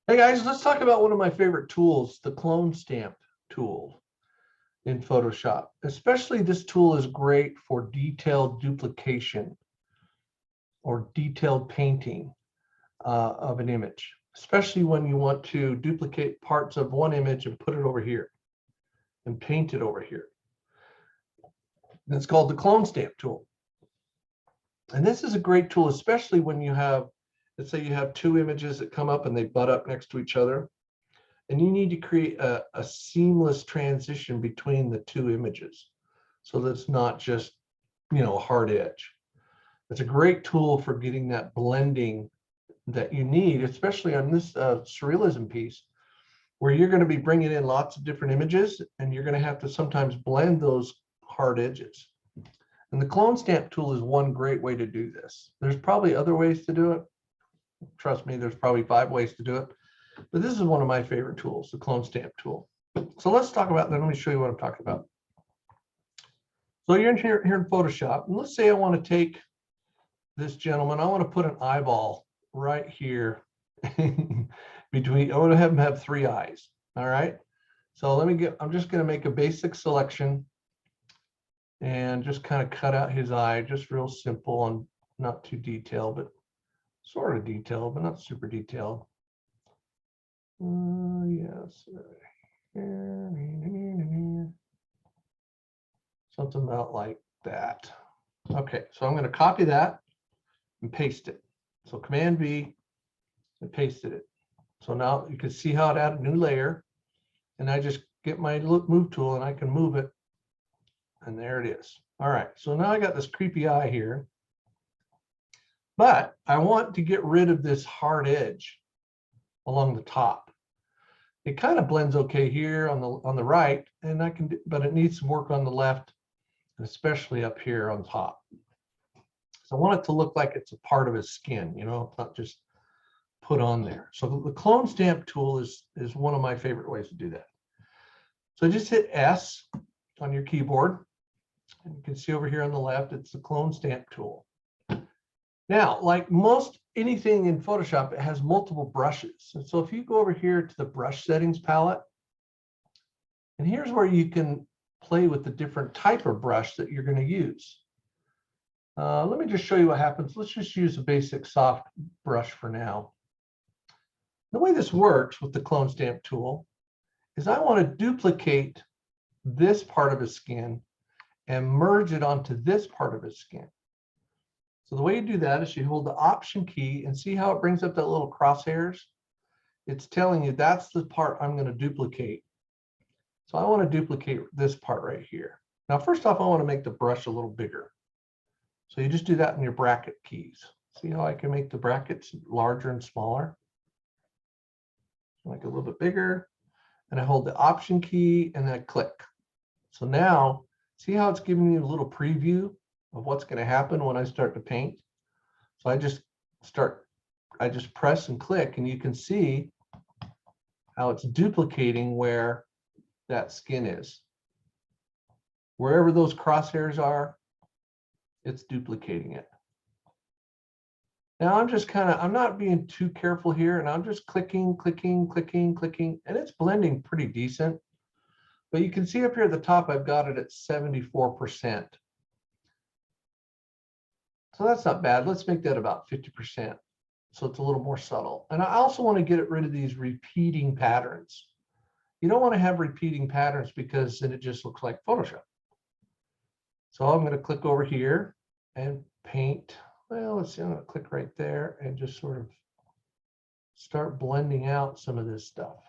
Hey guys, let's talk about one of my favorite tools, the clone stamp tool in Photoshop. Especially this tool is great for detailed duplication or detailed painting of an image, especially when you want to duplicate parts of one image and put it over here and paint it over here. And it's called the clone stamp tool. And this is a great tool, especially when you have, let's say you have two images that come up and they butt up next to each other. And you need to create a seamless transition between the two images so that it's not just, a hard edge. It's a great tool for getting that blending that you need, especially on this surrealism piece, where you're going to be bringing in lots of different images and you're going to have to sometimes blend those hard edges. And the clone stamp tool is one great way to do this. There's probably other ways to do it. Trust me, there's probably 5 ways to do it. But this is one of my favorite tools, the clone stamp tool. So let's talk about that. Let me show you what I'm talking about. So you're in here in Photoshop, and let's say I want to take this gentleman. I want to put an eyeball right here between. I want to have him have 3 eyes. All right. So I'm just going to make a basic selection and just kind of cut out his eye, just real simple and not too detailed, but sort of detailed, but not super detailed. Yes. Something about like that. Okay, so I'm going to copy that and paste it. So Command V and pasted it. So now you can see how it added a new layer. And I just get my move tool and I can move it. And there it is. All right, so now I got this creepy eye here. But I want to get rid of this hard edge along the top. It kind of blends okay here on the right, and but it needs some work on the left, especially up here on top. So I want it to look like it's a part of his skin, not just put on there. So the clone stamp tool is one of my favorite ways to do that. So just hit S on your keyboard, and you can see over here on the left, it's the clone stamp tool. Now, like most anything in Photoshop, it has multiple brushes. And so if you go over here to the brush settings palette, and here's where you can play with the different type of brush that you're going to use. Let me just show you what happens. Let's just use a basic soft brush for now. The way this works with the clone stamp tool is I want to duplicate this part of his skin and merge it onto this part of his skin. So the way you do that is you hold the Option key and see how it brings up that little crosshairs. It's telling you that's the part I'm going to duplicate. So I want to duplicate this part right here. Now, first off, I want to make the brush a little bigger. So you just do that in your bracket keys. See how I can make the brackets larger and smaller? Make it a little bit bigger. And I hold the Option key and then I click. So now, see how it's giving you a little preview of what's going to happen when I start to paint. So I just press and click, and you can see how it's duplicating where that skin is. Wherever those crosshairs are, it's duplicating it. Now I'm not being too careful here, and I'm just clicking, and it's blending pretty decent. But you can see up here at the top, I've got it at 74%. So that's not bad. Let's make that about 50%. So it's a little more subtle. And I also want to get rid of these repeating patterns. You don't want to have repeating patterns because then it just looks like Photoshop. So I'm going to click over here and paint. Well, let's see, I'm going to click right there and just sort of start blending out some of this stuff.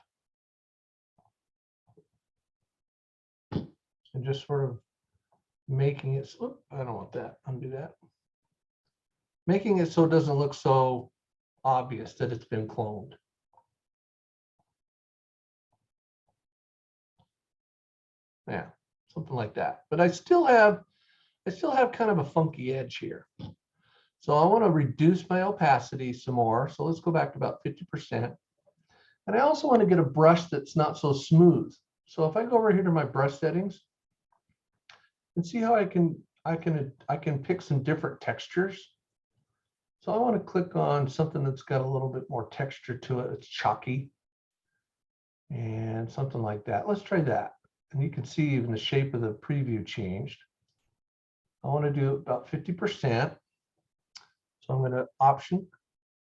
And just sort of making it, I don't want that, undo that. Making it so it doesn't look so obvious that it's been cloned. Yeah, something like that. But I still have kind of a funky edge here. So I want to reduce my opacity some more. So let's go back to about 50%. And I also want to get a brush that's not so smooth. So if I go over here to my brush settings and see how I can pick some different textures. So I want to click on something that's got a little bit more texture to it. It's chalky and something like that. Let's try that. And you can see even the shape of the preview changed. I want to do about 50%. So I'm going to option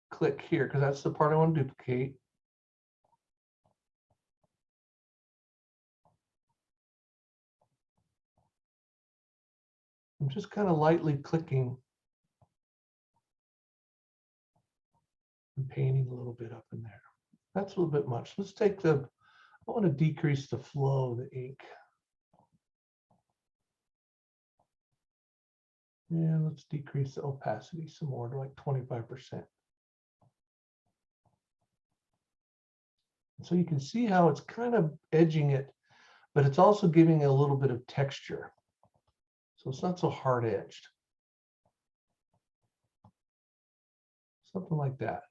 click here because that's the part I want to duplicate. I'm just kind of lightly clicking and painting a little bit up in there. That's a little bit much. Let's take I want to decrease the flow of the ink. And let's decrease the opacity some more to like 25%. So you can see how it's kind of edging it, but it's also giving it a little bit of texture. So it's not so hard edged. Something like that.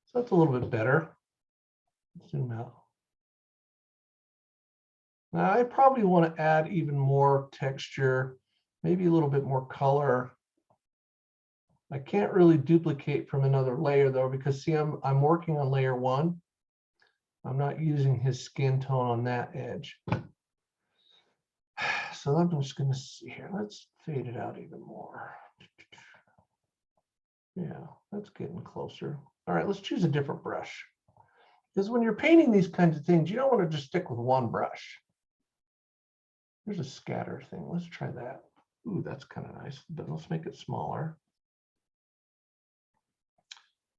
So that's a little bit better. Zoom out. Now I probably want to add even more texture, maybe a little bit more color. I can't really duplicate from another layer though, because see, I'm working on layer 1. I'm not using his skin tone on that edge. So I'm just going to see here. Let's fade it out even more. Yeah, that's getting closer. All right, let's choose a different brush. Because when you're painting these kinds of things, you don't want to just stick with one brush. There's a scatter thing. Let's try that. Ooh, that's kind of nice, but let's make it smaller.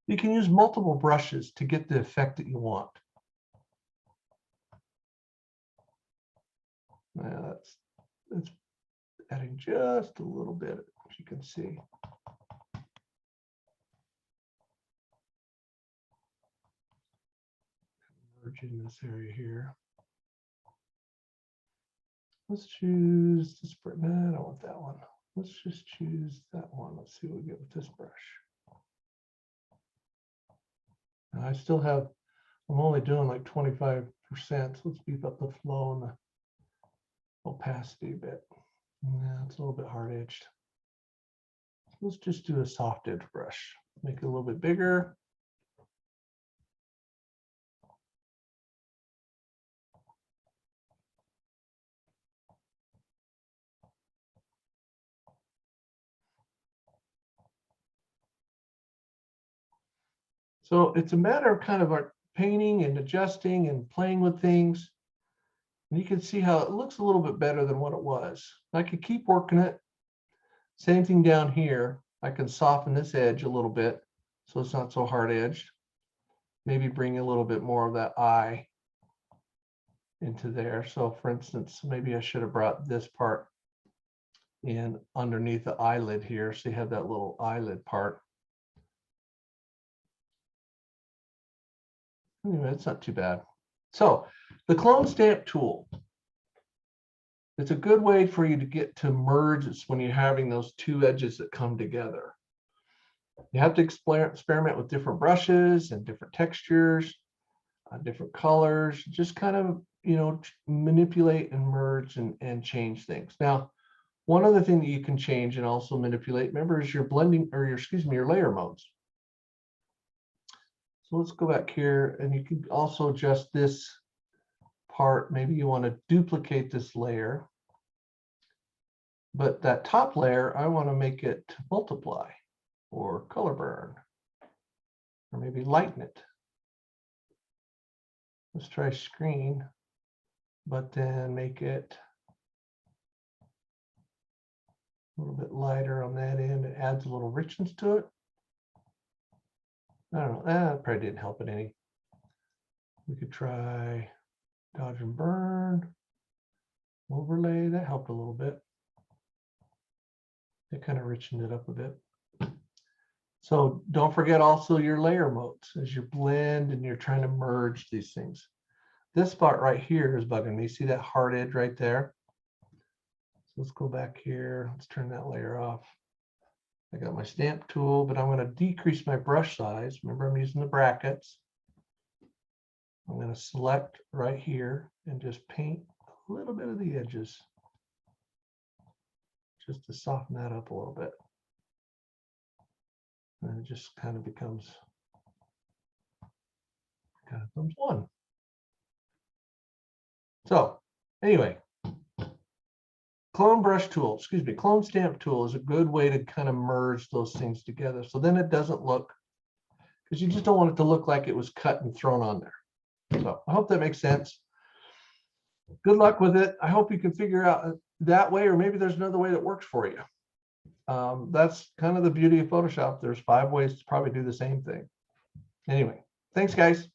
You can use multiple brushes to get the effect that you want. Now that's adding just a little bit, as you can see. Merge in this area here. Let's choose this brush. No, I don't want that one. Let's just choose that one. Let's see what we get with this brush. Now I still have, I'm only doing like 25%. So let's beef up the flow and the opacity a bit. Yeah, it's a little bit hard edged. Let's just do a soft edge brush. Make it a little bit bigger. So it's a matter of kind of our painting and adjusting and playing with things. And you can see how it looks a little bit better than what it was. I could keep working it. Same thing down here. I can soften this edge a little bit so it's not so hard edged. Maybe bring a little bit more of that eye into there. So for instance, maybe I should have brought this part in underneath the eyelid here. So you have that little eyelid part. Anyway, it's not too bad. So the clone stamp tool. It's a good way for you to get to merge. It's when you're having those two edges that come together. You have to experiment with different brushes and different textures, different colors, just kind of, you know, manipulate and merge and change things. Now, one other thing that you can change and also manipulate, remember, is your blending or your layer modes. So let's go back here and you can also adjust this part. Maybe you want to duplicate this layer, but that top layer, I want to make it multiply or color burn, or maybe lighten it. Let's try screen, but then make it a little bit lighter on that end. It adds a little richness to it. I don't know, that probably didn't help it any. We could try dodge and burn, overlay, that helped a little bit. It kind of richened it up a bit. So don't forget also your layer modes as you blend and you're trying to merge these things. This spot right here is bugging me. See that hard edge right there? So let's go back here. Let's turn that layer off. I got my stamp tool, but I'm going to decrease my brush size. Remember, I'm using the brackets. I'm going to select right here and just paint a little bit of the edges just to soften that up a little bit. And it just kind of becomes one. So anyway, clone brush tool, excuse me, clone stamp tool is a good way to kind of merge those things together. So then it doesn't look, because you just don't want it to look like it was cut and thrown on there. So I hope that makes sense. Good luck with it. I hope you can figure out that way, or maybe there's another way that works for you. That's kind of the beauty of Photoshop. There's 5 ways to probably do the same thing. Anyway, thanks guys.